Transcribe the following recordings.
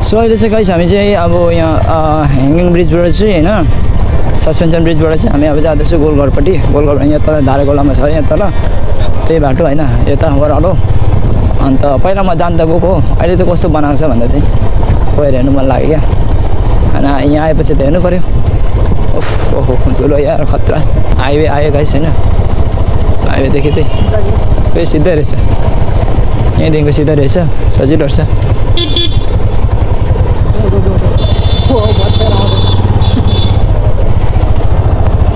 so अहिले चाहिँ guys हामी चाहिँ अब यहाँ ह्याङ्गिङ ब्रिजबाट चाहिँ हैन सस्पेन्सन ब्रिजबाट चाहिँ हामी अब जाँदैछौँ गोलघरपट्टि गोलघर यहाँ तल धारेगोलामा छ यहाँ तल त्यही बाटो हैन यता ओह्रालो अन्त पहिला म जान्दा गएको अहिले त कस्तो बनाएको छ भन्दा चाहिँ गएर हेर्नु मन लाग्यो क्या अनि यहाँ आएपछि त हेर्नु पर्यो ओहो ठुलो यार खतरा हाइवे आयो गाइस हैन हाइवेदेखि चाहिँ फेरि सिधै रहेछ यहीँदेखिको सिधै रहेछ सजिलो रहेछ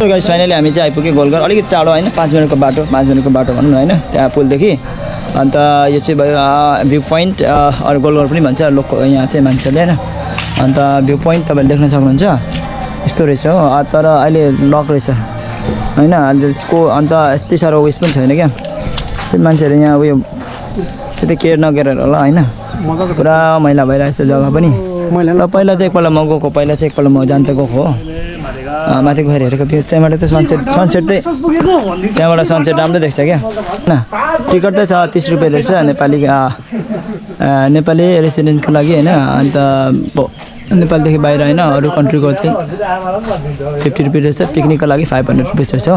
गाइस फाइनली हामी चाहिँ आइपुग्यो गोलघर अलिकति टाढो हैन 5 मिनेटको बाटो भनौँ न हैन त्यहाँ पुलदेखि अन्त यो चाहिँ भयो भ्यू पोइन्ट अरू गोलघर पनि भन्छ लोकल यहाँ चाहिँ मान्छेले हैन अन्त भ्यू पोइन्ट तपाईले देख्न सक्नुहुन्छ यस्तो रहेछ हो तर अहिले लक रहेछ हैन को अन्त यति साह्रो उयस पनि छैन क्या मान्छेहरू यहाँ उयो त्यति केयर नगरेर होला हैन पुरा मैला भइरहेछ जग्गा पनि पहिला चाहिँ एकपल्ट म गएको म जान्दै गएको हो माथि गएर हेरेको भ्यू त्यहाँबाट त सनसेट चाहिँ त्यहाँबाट सनसेट राम्रो देख्छ क्या हैन टिकट चाहिँ छ 30 रुपैयाँ रहेछ नेपाली रेसिडेन्टको लागि हैन अन्त नेपालदेखि बाहिर हैन अरू कन्ट्रीको चाहिँ 50 रुपैयाँ रहेछ पिकनिकको लागि 500 रुपैयाँ रहेछ हो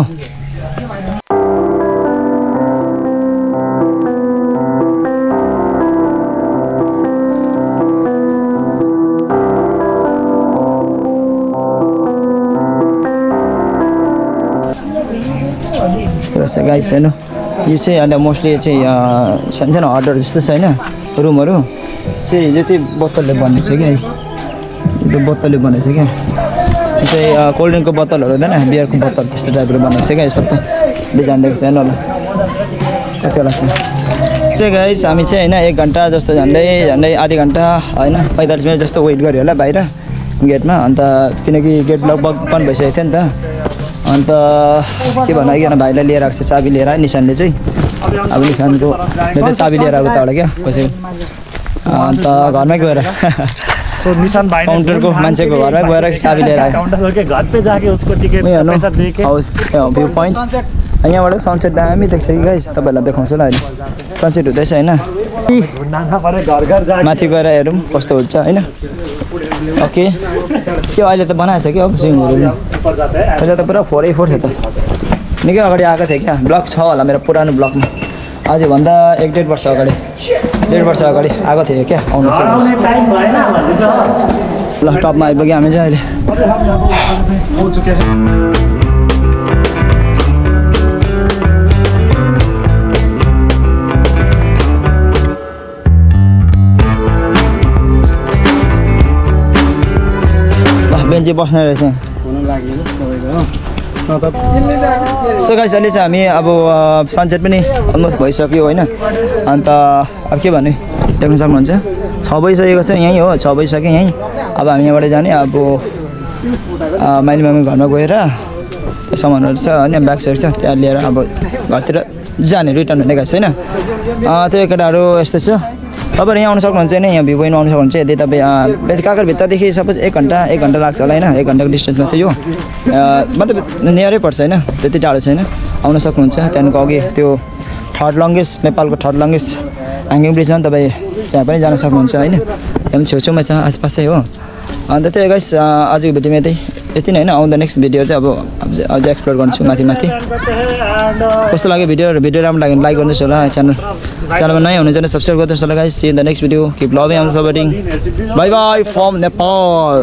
गाइस हैन यो चाहिँ अन्त मोस्टली चाहिँ सानो अर्डर जस्तो छ हैन रुमहरु चाहिँ यो चाहिँ बोतलले बनेछ क्या यो बोतलले बनेछ क्या यो चाहिँ कोल्ड ड्रिङ्कको बोतलहरु हुँदैन बियरको बोतल त्यस्तो टाइपको बनेछ क्या यो सबै डिजाइन दिएको छैन होला कति होला चाहिँ गाइस हामी चाहिँ हैन 1 घण्टा जस्तो झन्डै आधी घण्टा हैन 45 मिनेट जस्तो वेट गर्यो होला बाहिर गेटमा अन्त किनकि गेट लगभग बन्द भइसकेको थियो नि त अन्त के भनाइकन भाइलाई लिएर आएको छ चाबी लिएर निशानले चाहिँ अब निशानको चाबी लिएर आएको तबाट क्या कसै अन्त घरमै गएर निशान भाइ काउन्टरको मान्छेको घरमै गएर चाबी लिएर आयो काउन्टर के घर पे जाके उसको टिकट पैसा देके भ्यू पोइन्ट यहाँबाट सनसेट दामी देख्छ कि गाइस तपाईहरुलाई देखाउँछु ल अहिले सनसेट हुँदैछ हैन माथि गएर हेरौँ कस्तो हुन्छ हैन ओके के अहिले त बनाएछ कि अब स्विमिङहरु अहिले त पुरा 4 थियो त निकै अगाडि आएको थिए क्या ब्लक छ होला मेरो पुरानो ब्लकमा आज भन्दा 1.5 वर्ष अगाडि 1.5 वर्ष अगाडि आएको थिए क्या आउनु सक्नुहुन्छ ल टपमा आइपुग्यो हामी चाहिँ अहिले बेन्ची बस्ने रहेछ सो गाइस अहिले चाहिँ हामी अब सनसेट पनि अलमोस्ट भइसक्यो हैन अन्त अब के भन्ने देख्न सक्नुहुन्छ 6 बजिसकेको छ यही हो 6 बजिसक्यो यही अब हामी यहाँबाट जाने अब माइली मामी घरमा गएर त्यो सामानहरु छ अनि ब्याग सेट छ त्यहाँ लिएर अब घरतिर जाने रिटर्न हुने गाइस हैन त्यो केटाहरु यस्तो छ तपाईहरु यहाँ आउन सक्नुहुन्छ नि यहाँ भ्यू पोइन्ट आउन सक्नुहुन्छ यदि तपाई काकर भित्रदेखि सपोज 1 घण्टा लाग्छ होला हैन 1 घण्टाको डिस्टेन्समा चाहिँ यो मतलब नियरै पर्छ हैन त्यति टाढो छैन आउन सक्नुहुन्छ त्यहाँको अघि त्यो थर्ड लंगेस्ट नेपालको थर्ड लंगेस्ट ह्याङ्गिङ ब्रिज छ नि तपाई त्यहाँ पनि जान सक्नुहुन्छ हैन त्यहाँ छेउछेउमा छ आसपासै हो अन्त त्यो गाइस आजको भिडियोमा यति नै हैन आउँदा नेक्स्ट भिडियो चाहिँ अब अझ एक्सप्लोर गर्छु माथि कस्तो लाग्यो भिडियो राम्रो लाग्यो लाइक गर्नुस् होला च्यानलमा नयाँ हुनुहुन्छ भने सब्स्क्राइब गर्नुस् होला guys see in the next video keep loving and supporting bye bye from Nepal